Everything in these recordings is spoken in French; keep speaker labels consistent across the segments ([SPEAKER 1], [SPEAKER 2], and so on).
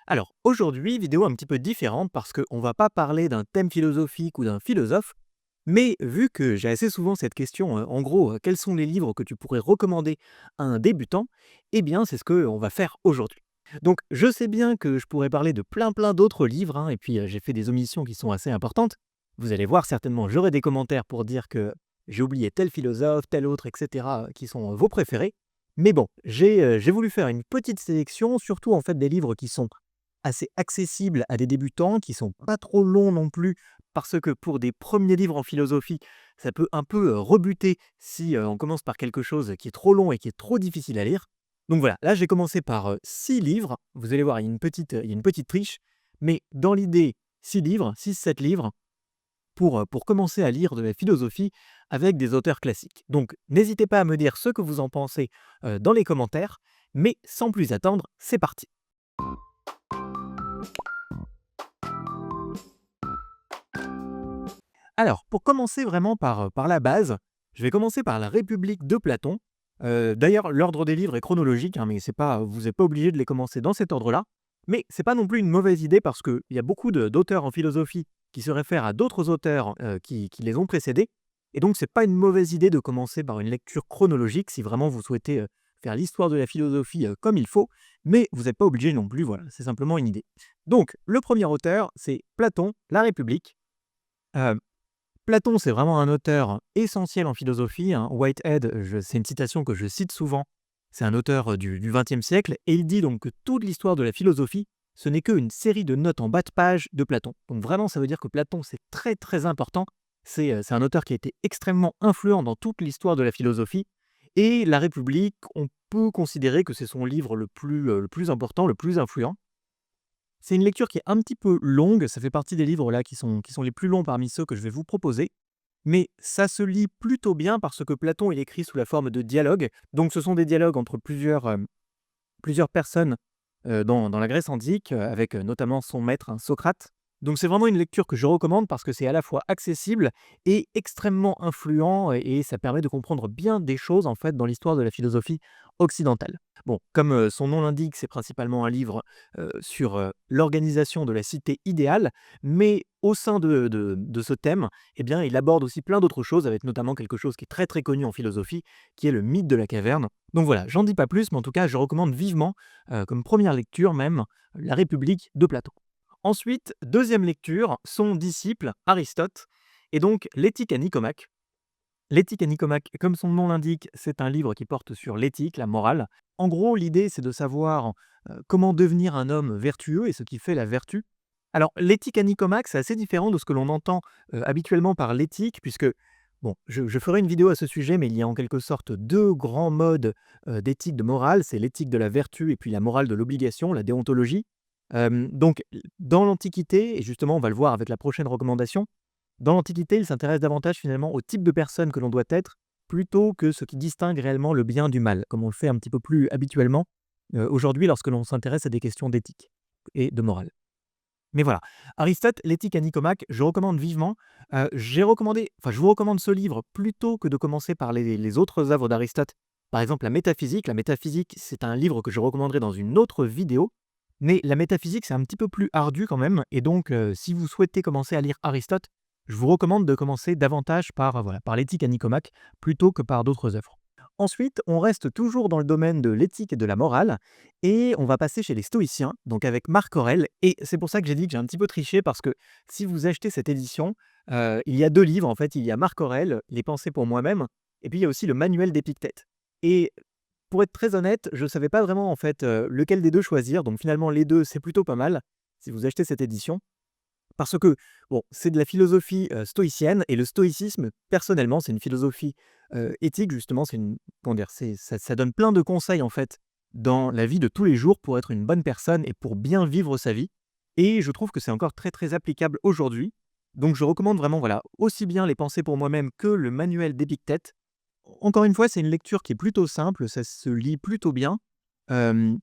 [SPEAKER 1] Alors, aujourd'hui, vidéo un petit peu différente parce qu'on va pas parler d'un thème philosophique ou d'un philosophe, mais vu que j'ai assez souvent cette question, en gros, quels sont les livres que tu pourrais recommander à un débutant? Eh bien, c'est ce qu'on va faire aujourd'hui. Donc, je sais bien que je pourrais parler de plein d'autres livres, hein, et puis j'ai fait des omissions qui sont assez importantes. Vous allez voir certainement, j'aurai des commentaires pour dire que j'ai oublié tel philosophe, tel autre, etc., qui sont vos préférés. Mais bon, j'ai voulu faire une petite sélection, surtout en fait des livres qui sont assez accessibles à des débutants, qui sont pas trop longs non plus, parce que pour des premiers livres en philosophie, ça peut un peu, rebuter si, on commence par quelque chose qui est trop long et qui est trop difficile à lire. Donc voilà, là j'ai commencé par, 6 livres. Vous allez voir, il y a une petite triche, mais dans l'idée, 6 livres, 6-7 livres pour commencer à lire de la philosophie avec des auteurs classiques. Donc n'hésitez pas à me dire ce que vous en pensez, dans les commentaires, mais sans plus attendre, c'est parti! Alors, pour commencer vraiment par la base, je vais commencer par La République de Platon. D'ailleurs, l'ordre des livres est chronologique, hein, mais c'est pas, vous n'êtes pas obligé de les commencer dans cet ordre-là. Mais c'est pas non plus une mauvaise idée parce qu'il y a beaucoup d'auteurs en philosophie qui se réfèrent à d'autres auteurs qui les ont précédés. Et donc, c'est pas une mauvaise idée de commencer par une lecture chronologique si vraiment vous souhaitez faire l'histoire de la philosophie comme il faut. Mais vous n'êtes pas obligé non plus, voilà, c'est simplement une idée. Donc, le premier auteur, c'est Platon, La République. Euh, Platon, c'est vraiment un auteur essentiel en philosophie, hein. Whitehead, c'est une citation que je cite souvent. C'est un auteur du XXe siècle, et il dit donc que toute l'histoire de la philosophie, ce n'est qu'une série de notes en bas de page de Platon. Donc vraiment, ça veut dire que Platon, c'est très important. C'est un auteur qui a été extrêmement influent dans toute l'histoire de la philosophie. Et La République, on peut considérer que c'est son livre le plus important, le plus influent. C'est une lecture qui est un petit peu longue, ça fait partie des livres là qui sont les plus longs parmi ceux que je vais vous proposer, mais ça se lit plutôt bien parce que Platon il écrit sous la forme de dialogues. Donc ce sont des dialogues entre plusieurs personnes dans la Grèce antique, avec notamment son maître, hein, Socrate. Donc c'est vraiment une lecture que je recommande parce que c'est à la fois accessible et extrêmement influent et ça permet de comprendre bien des choses en fait dans l'histoire de la philosophie occidentale. Bon, comme son nom l'indique, c'est principalement un livre sur l'organisation de la cité idéale, mais au sein de ce thème, eh bien, il aborde aussi plein d'autres choses, avec notamment quelque chose qui est très connu en philosophie, qui est le mythe de la caverne. Donc voilà, j'en dis pas plus, mais en tout cas, je recommande vivement, comme première lecture même, La République de Platon. Ensuite, deuxième lecture, son disciple Aristote, et donc l'Éthique à Nicomaque. L'Éthique à Nicomaque, comme son nom l'indique, c'est un livre qui porte sur l'éthique, la morale. En gros, l'idée, c'est de savoir comment devenir un homme vertueux et ce qui fait la vertu. Alors, l'éthique à Nicomaque, c'est assez différent de ce que l'on entend habituellement par l'éthique, puisque, bon, je ferai une vidéo à ce sujet, mais il y a en quelque sorte deux grands modes d'éthique de morale, c'est l'éthique de la vertu et puis la morale de l'obligation, la déontologie. Donc, dans l'Antiquité, et justement, on va le voir avec la prochaine recommandation, dans l'Antiquité, il s'intéresse davantage finalement au type de personne que l'on doit être, plutôt que ce qui distingue réellement le bien du mal, comme on le fait un petit peu plus habituellement aujourd'hui lorsque l'on s'intéresse à des questions d'éthique et de morale. Mais voilà, Aristote, l'éthique à Nicomaque, je recommande vivement. Je vous recommande ce livre plutôt que de commencer par les autres œuvres d'Aristote. Par exemple, la métaphysique. La métaphysique, c'est un livre que je recommanderai dans une autre vidéo. Mais la métaphysique, c'est un petit peu plus ardu quand même. Et donc, si vous souhaitez commencer à lire Aristote, je vous recommande de commencer davantage par l'éthique à Nicomaque plutôt que par d'autres œuvres. Ensuite, on reste toujours dans le domaine de l'éthique et de la morale, et on va passer chez les stoïciens, donc avec Marc Aurèle. Et c'est pour ça que j'ai dit que j'ai un petit peu triché, parce que si vous achetez cette édition, il y a deux livres en fait. Il y a Marc Aurèle, Les pensées pour moi-même, et puis il y a aussi le manuel d'Épictète. Et pour être très honnête, je ne savais pas vraiment en fait lequel des deux choisir, donc finalement les deux c'est plutôt pas mal si vous achetez cette édition. Parce que, bon, c'est de la philosophie, stoïcienne, et le stoïcisme, personnellement, c'est une philosophie, éthique justement, c'est une comment dire? Ça donne plein de conseils, en fait, dans la vie de tous les jours pour être une bonne personne et pour bien vivre sa vie, et je trouve que c'est encore très applicable aujourd'hui. Donc je recommande vraiment, voilà, aussi bien Les pensées pour moi-même que le manuel d'Épictète. Encore une fois, c'est une lecture qui est plutôt simple, ça se lit plutôt bien, hem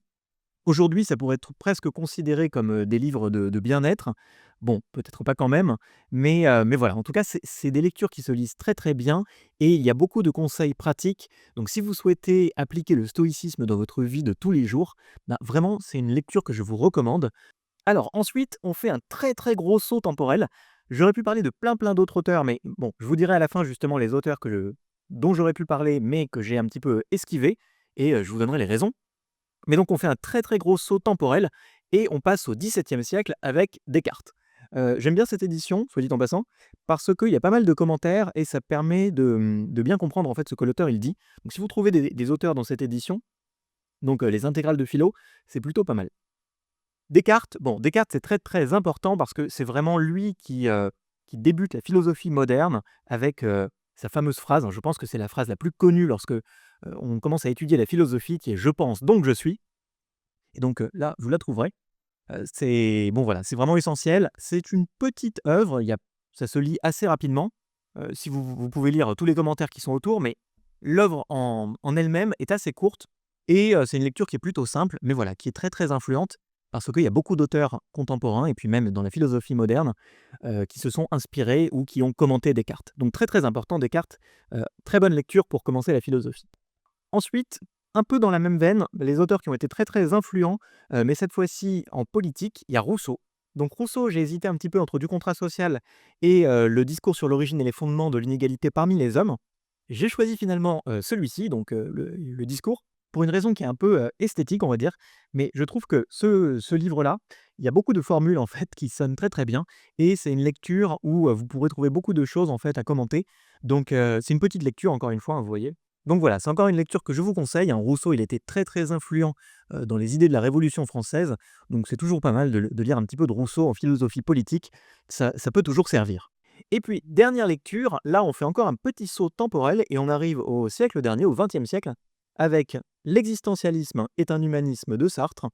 [SPEAKER 1] Aujourd'hui, ça pourrait être presque considéré comme, des livres de bien-être. Bon, peut-être pas quand même, mais voilà. En tout cas, c'est des lectures qui se lisent très, très bien et il y a beaucoup de conseils pratiques. Donc si vous souhaitez appliquer le stoïcisme dans votre vie de tous les jours, bah, vraiment, c'est une lecture que je vous recommande. Alors ensuite, on fait un très, très gros saut temporel. J'aurais pu parler de plein, plein d'autres auteurs, mais bon, je vous dirai à la fin justement les auteurs dont j'aurais pu parler, mais que j'ai un petit peu esquivés et je vous donnerai les raisons. Mais donc on fait un très, très gros saut temporel et on passe au XVIIe siècle avec Descartes. J'aime bien cette édition, soit dit en passant, parce qu'il y a pas mal de commentaires et ça permet de bien comprendre en fait ce que l'auteur il dit. Donc si vous trouvez des auteurs dans cette édition, donc les intégrales de philo, c'est plutôt pas mal. Descartes, bon, Descartes, c'est très, très important parce que c'est vraiment lui qui débute la philosophie moderne avec, sa fameuse phrase, hein, je pense que c'est la phrase la plus connue lorsque, on commence à étudier la philosophie qui est: «Je pense, donc je suis» et donc, là, vous la trouverez. C'est bon, voilà, c'est vraiment essentiel. C'est une petite œuvre, ça se lit assez rapidement, si vous pouvez lire tous les commentaires qui sont autour, mais l'œuvre en elle-même est assez courte et c'est une lecture qui est plutôt simple, mais voilà, qui est très, très influente parce qu'il y a beaucoup d'auteurs contemporains et puis même dans la philosophie moderne, qui se sont inspirés ou qui ont commenté Descartes. Donc très, très important Descartes, très bonne lecture pour commencer la philosophie. Ensuite, un peu dans la même veine, les auteurs qui ont été très, très influents, mais cette fois-ci en politique, il y a Rousseau. Donc Rousseau, j'ai hésité un petit peu entre Du contrat social et le discours sur l'origine et les fondements de l'inégalité parmi les hommes. J'ai choisi finalement, celui-ci, donc le discours, pour une raison qui est un peu, esthétique, on va dire. Mais je trouve que ce livre-là, il y a beaucoup de formules, en fait, qui sonnent très, très bien et c'est une lecture où, vous pourrez trouver beaucoup de choses, en fait, à commenter. Donc c'est une petite lecture, encore une fois, hein, vous voyez? Donc voilà, c'est encore une lecture que je vous conseille, hein. Rousseau, il était très, très influent, dans les idées de la Révolution française, donc c'est toujours pas mal de lire un petit peu de Rousseau en philosophie politique, ça peut toujours servir. Et puis, dernière lecture, là, on fait encore un petit saut temporel et on arrive au siècle dernier, au XXe siècle, avec «L'existentialisme est un humanisme» de Sartre.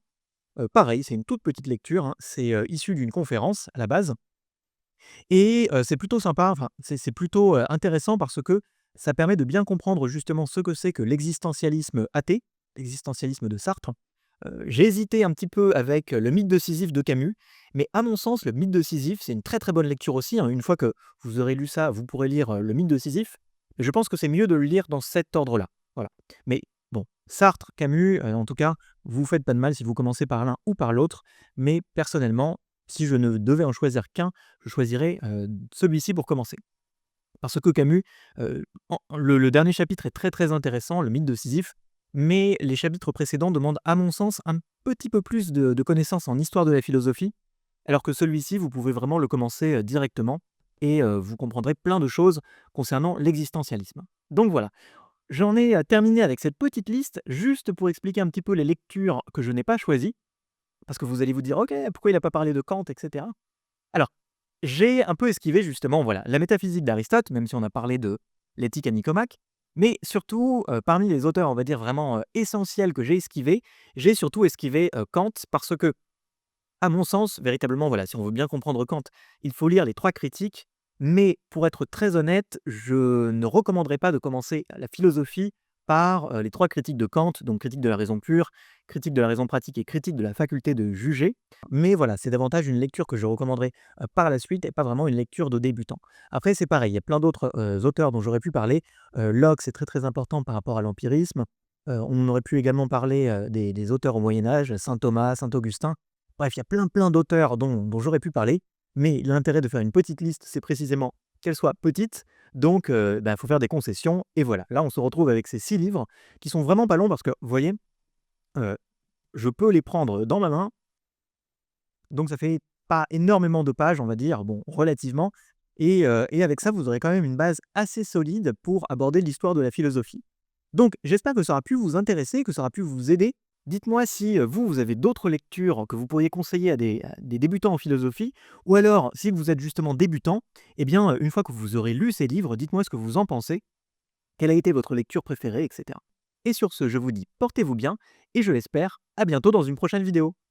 [SPEAKER 1] Pareil, c'est une toute petite lecture, hein, c'est, issu d'une conférence à la base et c'est plutôt sympa, enfin, c'est plutôt, intéressant parce que ça permet de bien comprendre justement ce que c'est que l'existentialisme athée, l'existentialisme de Sartre. J'ai hésité un petit peu avec le mythe de Sisyphe de Camus, mais à mon sens, le mythe de Sisyphe, c'est une très, très bonne lecture aussi, hein. Une fois que vous aurez lu ça, vous pourrez lire, le mythe de Sisyphe. Mais je pense que c'est mieux de le lire dans cet ordre-là, voilà. Mais bon, Sartre, Camus, en tout cas, vous faites pas de mal si vous commencez par l'un ou par l'autre, mais personnellement, si je ne devais en choisir qu'un, je choisirais, celui-ci pour commencer. Parce que Camus, le dernier chapitre est très, très intéressant, le mythe de Sisyphe, mais les chapitres précédents demandent, à mon sens, un petit peu plus de connaissances en histoire de la philosophie, alors que celui-ci, vous pouvez vraiment le commencer, directement et vous comprendrez plein de choses concernant l'existentialisme. Donc voilà, j'en ai, terminé avec cette petite liste, juste pour expliquer un petit peu les lectures que je n'ai pas choisies, parce que vous allez vous dire: «OK, pourquoi il n'a pas parlé de Kant?» et cetera. Alors, j'ai un peu esquivé justement, voilà, la métaphysique d'Aristote, même si on a parlé de l'éthique à Nicomaque, mais surtout, parmi les auteurs, on va dire vraiment, essentiels que j'ai esquivés, j'ai surtout esquivé, Kant parce que, à mon sens, véritablement, voilà, si on veut bien comprendre Kant, il faut lire les 3 critiques, mais pour être très honnête, je ne recommanderais pas de commencer la philosophie par, les 3 critiques de Kant, donc critique de la raison pure, critique de la raison pratique et critique de la faculté de juger. Mais voilà, c'est davantage une lecture que je recommanderais, par la suite et pas vraiment une lecture de débutant. Après, c'est pareil, il y a plein d'autres, auteurs dont j'aurais pu parler. Locke, c'est très, très important par rapport à l'empirisme. On aurait pu également parler, des auteurs au Moyen Âge, saint Thomas, saint Augustin. Bref, il y a plein, plein d'auteurs dont j'aurais pu parler, mais l'intérêt de faire une petite liste, c'est précisément qu'elle soit petite, donc bah, faut faire des concessions et voilà. Là, on se retrouve avec ces 6 livres qui sont vraiment pas longs parce que, vous voyez, heu, je peux les prendre dans ma main, donc ça fait pas énormément de pages, on va dire, bon, relativement et avec ça, vous aurez quand même une base assez solide pour aborder l'histoire de la philosophie. Donc j'espère que ça aura pu vous intéresser, que ça aura pu vous aider. Dites-moi si, vous avez d'autres lectures que vous pourriez conseiller à des débutants en philosophie ou alors si vous êtes justement débutant, eh bien, une fois que vous aurez lu ces livres, dites-moi ce que vous en pensez. Quelle a été votre lecture préférée et cetera? Et sur ce, je vous dis portez-vous bien et je l'espère, à bientôt dans une prochaine vidéo.